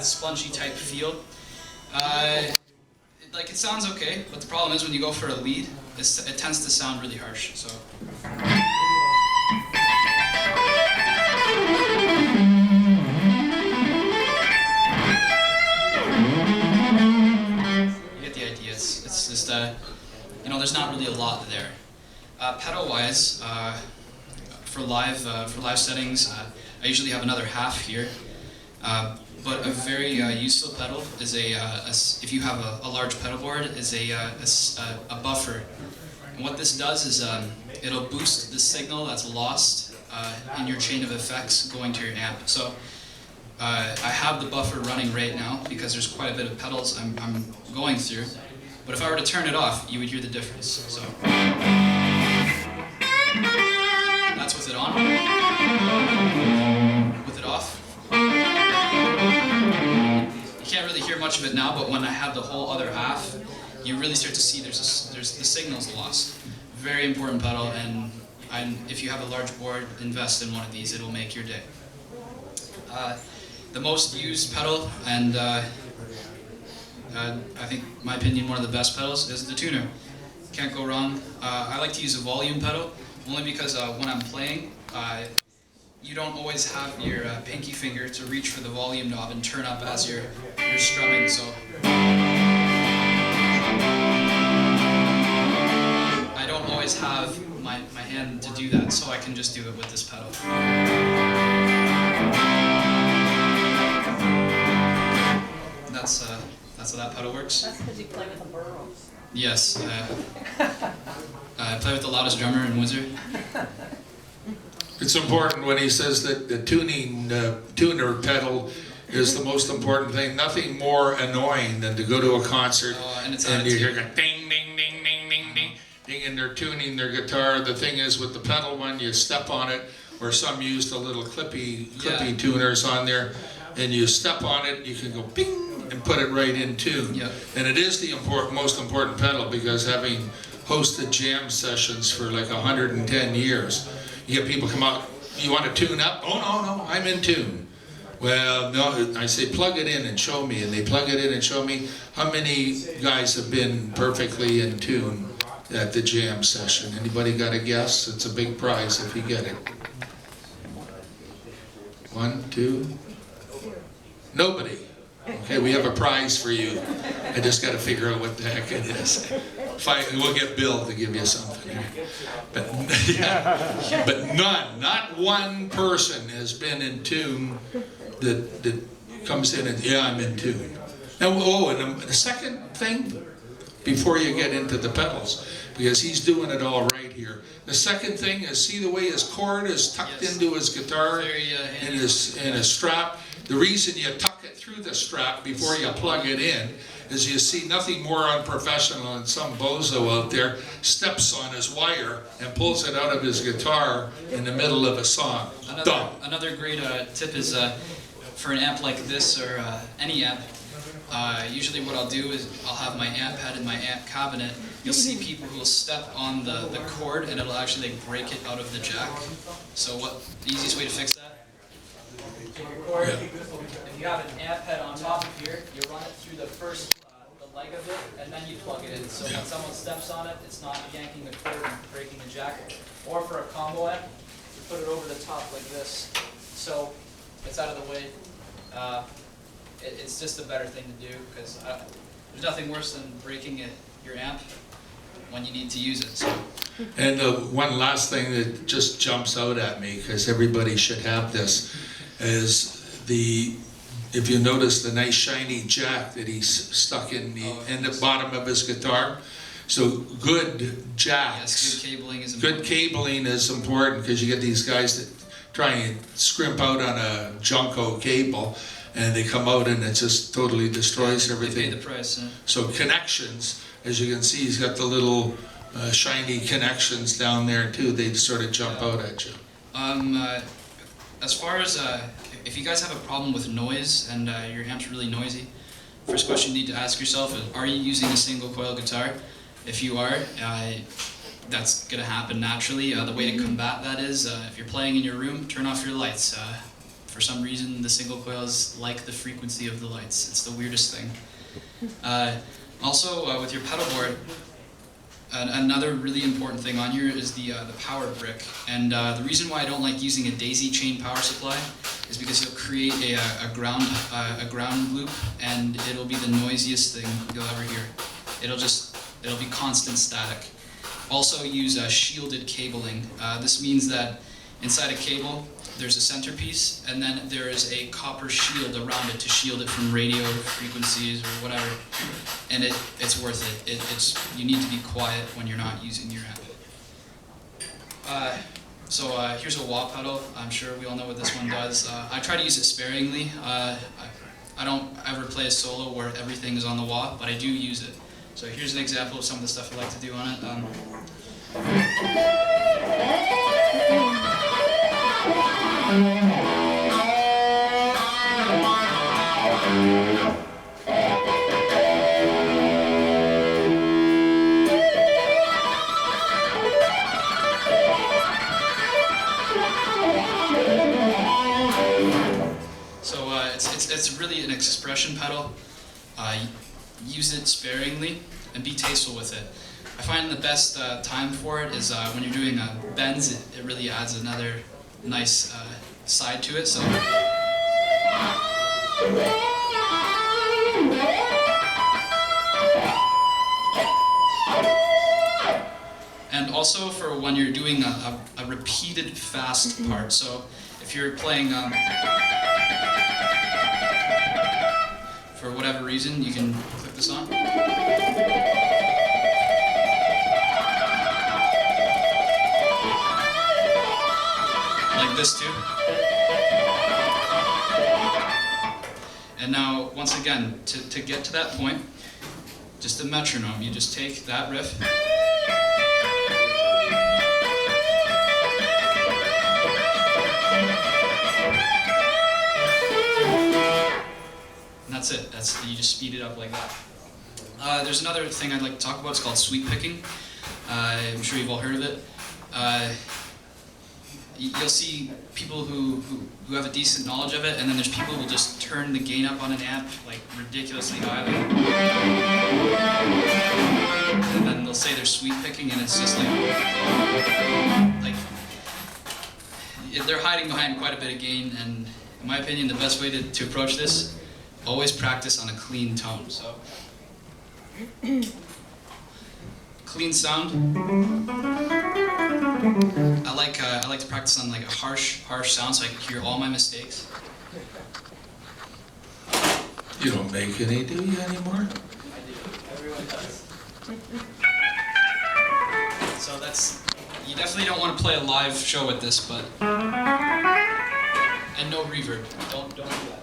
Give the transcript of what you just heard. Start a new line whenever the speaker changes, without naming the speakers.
that spongy type feel. It sounds okay, but the problem is when you go for a lead, it tends to sound really harsh. So. You get the idea. It's just there's not really a lot there. Pedal-wise, for live settings, I usually have another half here. But a very useful pedal is if you have a large pedal board, is a buffer. And what this does is it'll boost the signal that's lost in your chain of effects going to your amp. So I have the buffer running right now because there's quite a bit of pedals I'm going through. But if I were to turn it off, you would hear the difference. So that's with it on. With it off. You can't really hear much of it now, but when I have the whole other half, you really start to see there's the signal's lost. Very important pedal, and if you have a large board, invest in one of these. It'll make your day. The most used pedal, and I think, in my opinion, one of the best pedals is the tuner. Can't go wrong. I like to use a volume pedal, only because when I'm playing, you don't always have your pinky finger to reach for the volume knob and turn up as you're strumming. So I don't always have my hand to do that, so I can just do it with this pedal. That's how that pedal works.
That's because you play with the burros.
Yes. I play with the loudest drummer in Wizard.
It's important when he says that the tuner pedal is the most important thing. Nothing more annoying than to go to a concert and you hear a ding, ding, ding, ding, ding, ding, ding, and they're tuning their guitar. The thing is, with the pedal one, you step on it, or some use the little clippy tuners on there, and you step on it, you can go bing and put it right in tune.
Yep.
And it is the most important pedal, because having hosted jam sessions for like 110 years, you get people come out, you want to tune up? Oh, no, I'm in tune. Well, no, I say plug it in and show me, and they plug it in and show me. How many guys have been perfectly in tune at the jam session? Anybody got a guess? It's a big prize if you get it. 1, 2? Nobody. Okay, we have a prize for you. I just got to figure out what the heck it is. We'll get Bill to give you something. But, yeah, but not one person has been in tune that comes in and, yeah, I'm in tune. Now, and the second thing, before you get into the pedals, because he's doing it all right here. The second thing is, see the way his cord is tucked into his guitar in his strap. The reason you tuck it through the strap before you plug it in is you see nothing more unprofessional than some bozo out there steps on his wire and pulls it out of his guitar in the middle of a song.
Another great tip is for an amp like this, or any amp, usually what I'll do is I'll have my amp head in my amp cabinet. You'll see people who will step on the cord and it'll actually break it out of the jack. So the easiest way to fix that? Take your cord. If you have an amp head on top of here, you run it through the first the leg of it, and then you plug it in. So when someone steps on it, it's not yanking the cord and breaking the jack. Or for a combo amp, you put it over the top like this, so it's out of the way. It's just a better thing to do, because there's nothing worse than breaking your amp when you need to use it. So.
And one last thing that just jumps out at me, because everybody should have this, is if you notice the nice shiny jack that he's stuck in the bottom of his guitar. So good jacks.
Yes, good cabling is important.
Because you get these guys that try and scrimp out on a Junko cable, and they come out and it just totally destroys everything.
They pay the price.
So connections, as you can see, he's got the little shiny connections down there too. They sort of jump out at you.
As far as if you guys have a problem with noise and your amp's really noisy, first question you need to ask yourself is, are you using a single coil guitar? If you are, that's going to happen naturally. The way to combat that is, if you're playing in your room, turn off your lights. for some reason, the single coils like the frequency of the lights. It's the weirdest thing. Also, with your pedal board, another really important thing on here is the power brick. And the reason why I don't like using a daisy chain power supply is because it'll create a ground loop, and it'll be the noisiest thing you'll ever hear. It'll be constant static. Also use shielded cabling. This means that inside a cable, there's a centerpiece, and then there is a copper shield around it to shield it from radio frequencies or whatever. And it's worth it. You need to be quiet when you're not using your amp. So here's a wah pedal. I'm sure we all know what this one does. I try to use it sparingly. I don't ever play a solo where everything is on the wah, but I do use it. So here's an example of some of the stuff I like to do on it. It's really an expression pedal. Use it sparingly and be tasteful with it. I find the best time for it is when you're doing bends. It really adds another nice side to it. So. And also for when you're doing a repeated fast part. So if you're playing, for whatever reason, you can click this on. Like this too. And now, once again, to get to that point, just a metronome. You just take that riff. And that's it. You just speed it up like that. There's another thing I'd like to talk about. It's called sweep picking. I'm sure you've all heard of it. You'll see people who have a decent knowledge of it, and then there's people who just turn the gain up on an amp like ridiculously high. And then they'll say they're sweep picking, and it's just like they're hiding behind quite a bit of gain. And in my opinion, the best way to approach this, always practice on a clean tone. So clean sound. I like to practice on like a harsh sound so I can hear all my mistakes.
You don't make any, do you, anymore?
I do. Everyone does. So you definitely don't want to play a live show with this, but and no reverb. Don't do that.